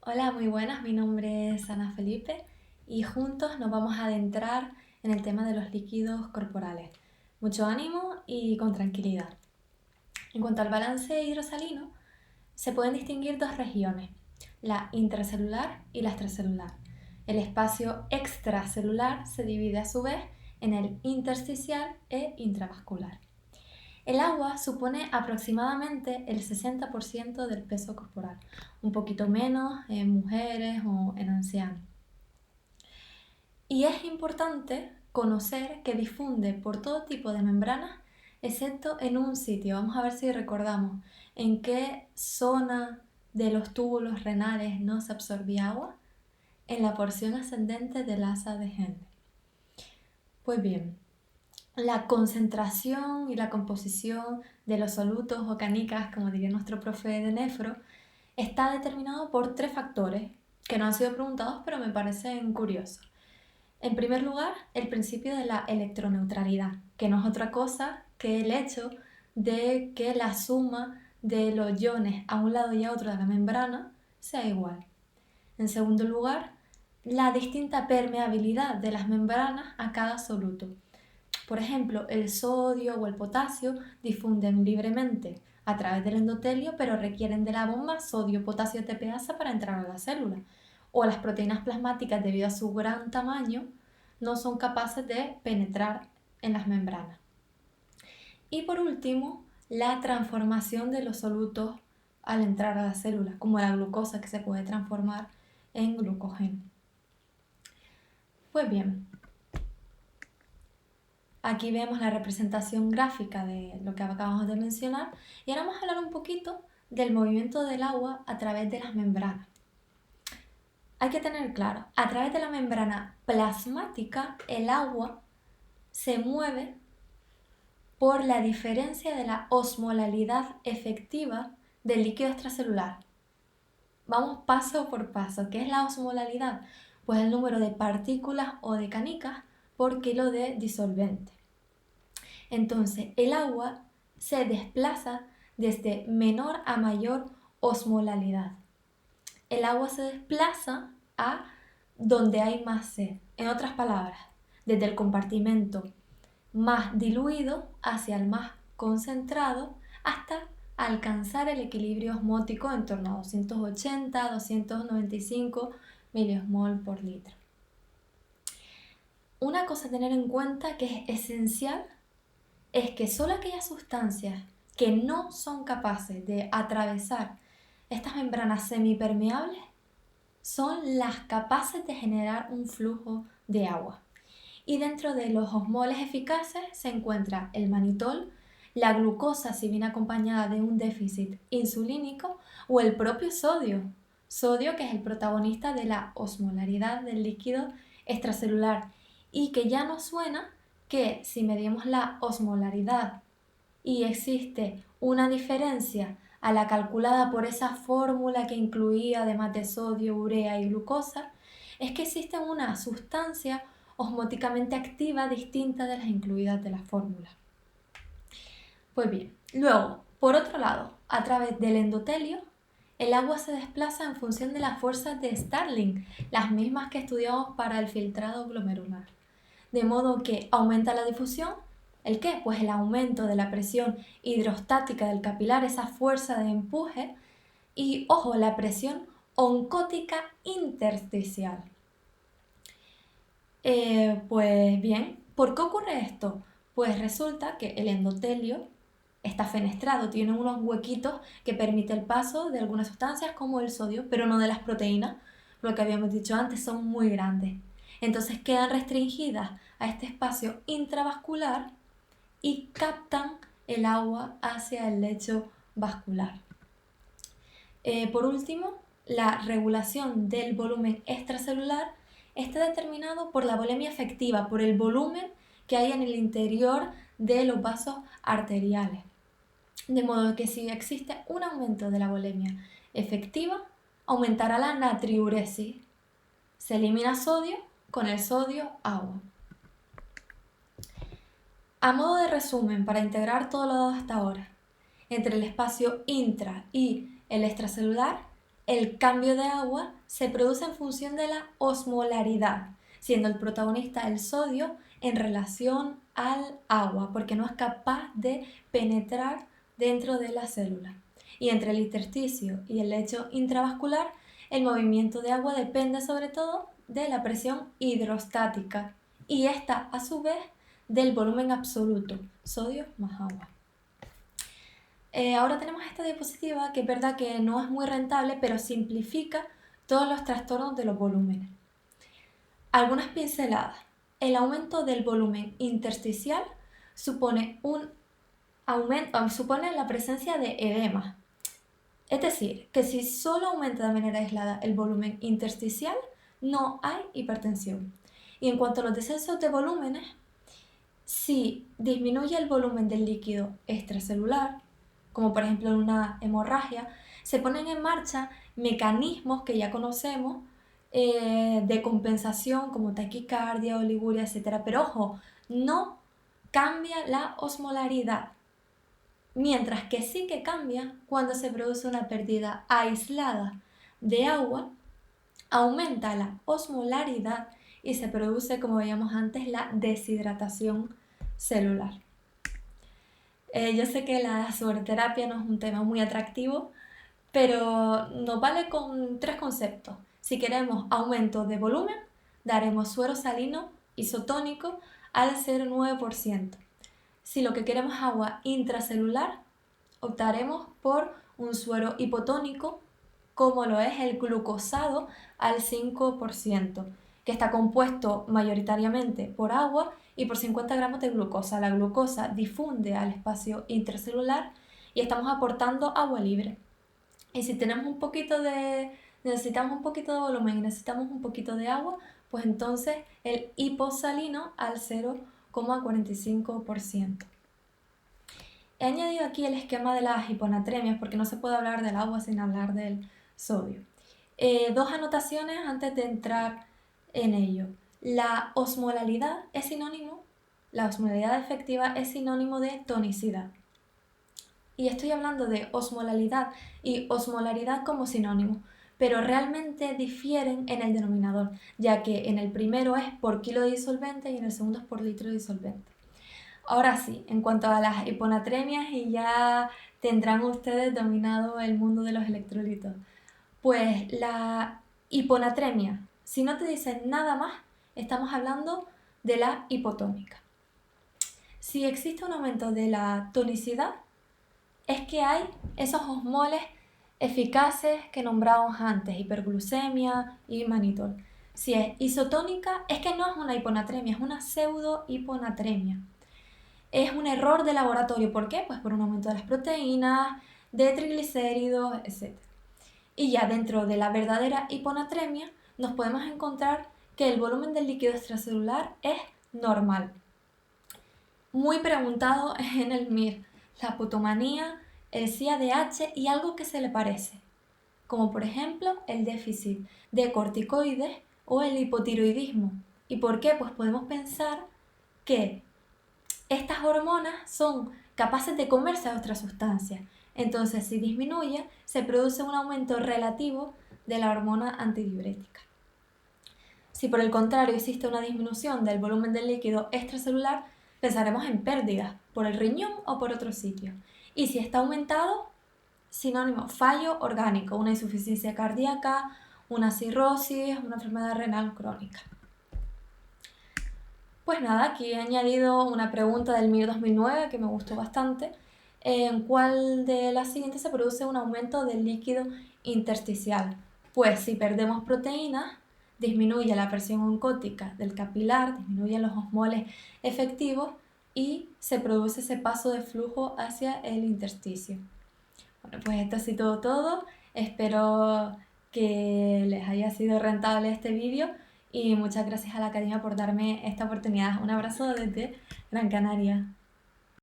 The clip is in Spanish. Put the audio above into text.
Hola, muy buenas, mi nombre es Ana Felipe y juntos nos vamos a adentrar en el tema de los líquidos corporales. Mucho ánimo y con tranquilidad. En cuanto al balance hidrosalino, se pueden distinguir dos regiones, la intracelular y la extracelular. El espacio extracelular se divide a su vez en el intersticial e intravascular. El agua supone aproximadamente el 60% del peso corporal, un poquito menos en mujeres o en ancianos. Y es importante conocer que difunde por todo tipo de membranas, excepto en un sitio. Vamos a ver si recordamos en qué zona de los túbulos renales no se absorbía agua, en la porción ascendente del asa de Henle. Pues bien, la concentración y la composición de los solutos o canicas, como diría nuestro profe de nefro, está determinado por tres factores que no han sido preguntados pero me parecen curiosos. En primer lugar, el principio de la electroneutralidad, que no es otra cosa que el hecho de que la suma de los iones a un lado y a otro de la membrana sea igual. En segundo lugar, la distinta permeabilidad de las membranas a cada soluto. Por ejemplo, el sodio o el potasio difunden libremente a través del endotelio, pero requieren de la bomba sodio-potasio ATPasa para entrar a la célula. O las proteínas plasmáticas, debido a su gran tamaño, no son capaces de penetrar en las membranas. Y por último, la transformación de los solutos al entrar a la célula, como la glucosa que se puede transformar en glucógeno. Pues bien, aquí vemos la representación gráfica de lo que acabamos de mencionar y ahora vamos a hablar un poquito del movimiento del agua a través de las membranas. Hay que tener claro, a través de la membrana plasmática el agua se mueve por la diferencia de la osmolalidad efectiva del líquido extracelular. Vamos paso por paso. ¿Qué es la osmolalidad? Pues el número de partículas o de canicas por kilo de disolvente. Entonces, el agua se desplaza desde menor a mayor osmolalidad. El agua se desplaza a donde hay más sed. En otras palabras, desde el compartimento más diluido hacia el más concentrado hasta alcanzar el equilibrio osmótico en torno a 280-295 miliosmol por litro. Una cosa a tener en cuenta que es esencial es que solo aquellas sustancias que no son capaces de atravesar estas membranas semipermeables son las capaces de generar un flujo de agua. Y dentro de los osmoles eficaces se encuentra el manitol, la glucosa si viene acompañada de un déficit insulínico o el propio sodio, sodio que es el protagonista de la osmolaridad del líquido extracelular y que ya nos suena que si medimos la osmolaridad y existe una diferencia a la calculada por esa fórmula que incluía además de sodio, urea y glucosa, es que existe una sustancia osmóticamente activa distinta de las incluidas de la fórmula. Pues bien, luego, por otro lado, a través del endotelio, el agua se desplaza en función de las fuerzas de Starling, las mismas que estudiamos para el filtrado glomerular. De modo que aumenta la difusión. ¿El qué? Pues el aumento de la presión hidrostática del capilar, esa fuerza de empuje, y, ojo, la presión oncótica intersticial. Pues bien, ¿por qué ocurre esto? Pues resulta que el endotelio está fenestrado, tiene unos huequitos que permite el paso de algunas sustancias como el sodio, pero no de las proteínas, lo que habíamos dicho antes, son muy grandes. Entonces quedan restringidas a este espacio intravascular y captan el agua hacia el lecho vascular. Por último, la regulación del volumen extracelular está determinado por la volemia efectiva, por el volumen que hay en el interior de los vasos arteriales. De modo que si existe un aumento de la volemia efectiva, aumentará la natriuresis. Se elimina sodio, con el sodio agua. A modo de resumen, para integrar todo lo dado hasta ahora, entre el espacio intra y el extracelular, El cambio de agua se produce en función de la osmolaridad, siendo el protagonista el sodio en relación al agua, porque no es capaz de penetrar dentro de la célula. Y entre el intersticio y el lecho intravascular, el movimiento de agua depende sobre todo de la presión hidrostática y esta a su vez del volumen absoluto, sodio más agua. Ahora tenemos esta diapositiva que es verdad que no es muy rentable, pero simplifica todos los trastornos de los volúmenes. Algunas pinceladas. El aumento del volumen intersticial supone supone la presencia de edema. Es decir, que si solo aumenta de manera aislada el volumen intersticial, no hay hipertensión. Y en cuanto a los descensos de volúmenes, si disminuye el volumen del líquido extracelular, como por ejemplo en una hemorragia, se ponen en marcha mecanismos que ya conocemos de compensación como taquicardia, oliguria, etc. Pero ojo, no cambia la osmolaridad, mientras que sí que cambia cuando se produce una pérdida aislada de agua, aumenta la osmolaridad y se produce, como veíamos antes, la deshidratación celular. Yo sé que la sueroterapia no es un tema muy atractivo, pero nos vale con 3 conceptos. Si queremos aumento de volumen, daremos suero salino isotónico al 0,9%. Si lo que queremos es agua intracelular, optaremos por un suero hipotónico, como lo es el glucosado al 5%, que está compuesto mayoritariamente por agua y por 50 gramos de glucosa. La glucosa difunde al espacio intracelular y estamos aportando agua libre. Y si tenemos necesitamos un poquito de volumen y necesitamos un poquito de agua, pues entonces el hiposalino al 0,45%. He añadido aquí el esquema de las hiponatremias porque no se puede hablar del agua sin hablar del sodio. 2 anotaciones antes de entrar en ello. La osmolaridad efectiva es sinónimo de tonicidad. Y estoy hablando de osmolaridad y osmolaridad como sinónimo, pero realmente difieren en el denominador, ya que en el primero es por kilo de disolvente y en el segundo es por litro de disolvente. Ahora sí, en cuanto a las hiponatremias, y ya tendrán ustedes dominado el mundo de los electrolitos. Pues la hiponatremia, si no te dicen nada más, estamos hablando de la hipotónica. Si existe un aumento de la tonicidad, es que hay esos osmoles eficaces que nombrábamos antes, hiperglucemia y manitol. Si es isotónica, es que no es una hiponatremia, es una pseudo-hiponatremia. Es un error de laboratorio. ¿Por qué? Pues por un aumento de las proteínas, de triglicéridos, etc. Y ya dentro de la verdadera hiponatremia nos podemos encontrar que el volumen del líquido extracelular es normal. Muy preguntado en el MIR, la putomanía, el CADH y algo que se le parece, como por ejemplo el déficit de corticoides o el hipotiroidismo. ¿Y por qué? Pues podemos pensar que estas hormonas son capaces de comerse a otras sustancias. Entonces, si disminuye, se produce un aumento relativo de la hormona antidiurética. Si por el contrario existe una disminución del volumen del líquido extracelular, pensaremos en pérdidas por el riñón o por otro sitio. Y si está aumentado, sinónimo, fallo orgánico, una insuficiencia cardíaca, una cirrosis, una enfermedad renal crónica. Pues nada, aquí he añadido una pregunta del MIR 2009 que me gustó bastante. ¿En cuál de las siguientes se produce un aumento del líquido intersticial? Pues si perdemos proteínas, disminuye la presión oncótica del capilar, disminuyen los osmoles efectivos y se produce ese paso de flujo hacia el intersticio. Bueno, pues esto ha sido todo. Espero que les haya sido rentable este vídeo y muchas gracias a la Academia por darme esta oportunidad. Un abrazo desde Gran Canaria.